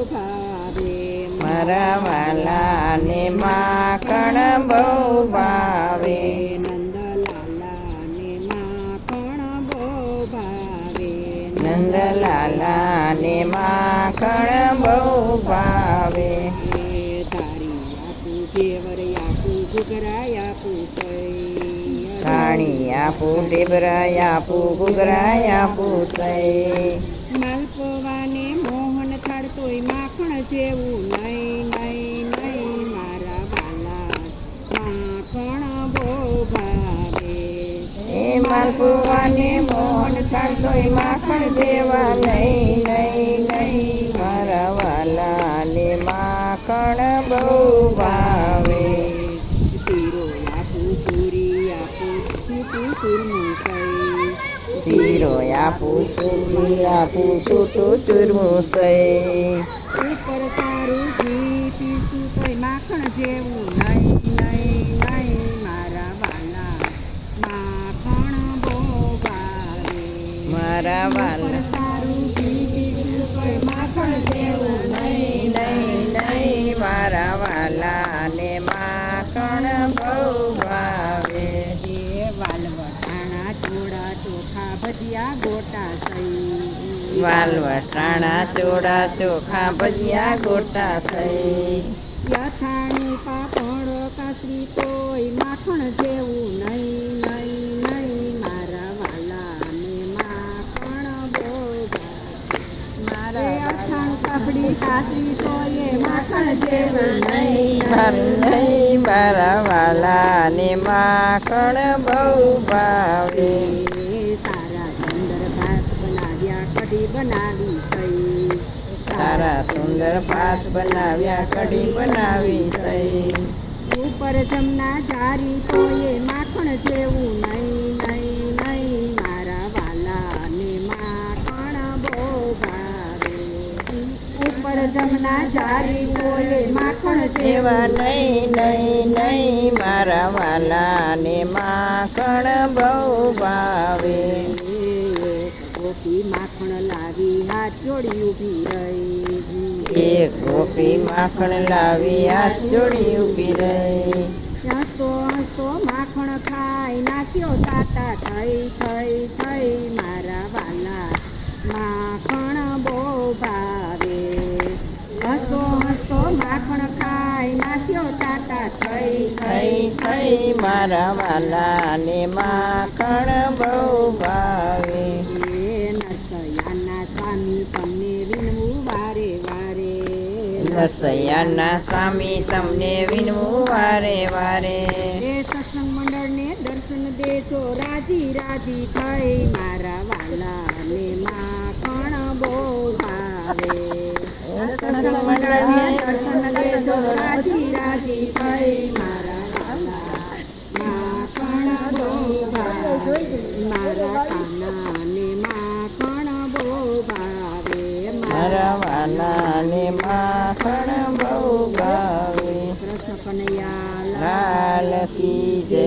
ભાવે મારા વાલાને માખણ બહુ ભાવે નંદલાલાને માખણ બહુ ભાવે નંદલાલાને માખણ બહુ ભાવે તારી આપું ઘેવર આપું ઘૂઘરા આપું સઈ ધાણી આપું ઢેબરા આપું ઘૂઘરા આપું સઈ માલપોવાને મોહન થાળ તોય માખણ જેવું નહીં નહીં નહીં મારા વાલા માખણ બહુ ભાવે એ માલપુવાને મોહન થાળ તોય માખણ જેવા નહીં નહીં નહીં મારા વાલાને માખણ બહુ ભાવે શીરો આપું પૂરી આપું છૂટું સુરમું સઈ શીરો આપું ચૂરી આપું છૂટું ચૂરમું સઈ ઉપર તારું ઘી પીશું તોય માખણ જેવું નહીં નહીં નહીં મારા વાલા માખણ બહુ ભાવે મારા ઉપર વાલા તારું ઘી પીશું તોય માખણ જેવું નહીં નહીં નહીં મારા વાલાને માખણ બહુ ભાવે વાલવટાણા ચોળા ચોખા ભજીયા ગોટા સઈ વાલ વટાણા ચોળા ચોખા ભજીયા ગોટા સઈ યથાણી પાપડ કાસરી તોય માખણ જેવું નહીં નહીં નહીં મારા વાલાને માખણ બહુ ભાવે અથાણ પાપડી કાસરી તોય માખણ જેવું નહીં નહીં મારા વાલાને માખણ બહુ ભાવે સારા સુંદર ભાત બનાવ્યા કઢી બનાવી સઈ સારા સુંદર ભાત બનાવ્યા કઢી બનાવી સઈ ઉપર જમના જારી તોય માખણ જેવું નહીં નહીં નહીં મારા વાલાને માખણ બહુ ભાવે ઉપર જમના જારી તોય માખણ જેવા જેવા નહીં નહીં નહીં મારા વાલાને માખણ બહુ ભાવે ગોપી માખણ લાવી હાથ જોડી ઊભી રહી એક ગોપી માખણ લાવી હાથ જોડી ઊભી રહી હસતો હસતો માખણ ખાઈ નાસ્યો તાતા થઈ થઈ થઈ મારા વાલા માખણ બહુ ભાવે હસતો હસતો માખણ ખાઈ નાસ્યો તાતા થઈ થઈ થઈ મારા વાલાને માખણ બહુ ભાવે નરસૈયાના સ્વામી તમને વિનવું વારે વારે નરસૈયાના સ્વામી તમને વિનવું વારે વારે એ સત્સંગ મંડળને દર્શન દેજો રાજી રાજી થઈ મારા વાલાને માખણ બહુ ભાવે સત્સંગ મંડળને દર્શન દેજો રાજી રાજી થઈ મારા વાલા માખણ બહુ ભાવે મારા કાનાને માખણ બહુ ભાવે મારા વાલાને માખણ બહુ ભાવે કૃષ્ણ કનૈયા લાલ કી જય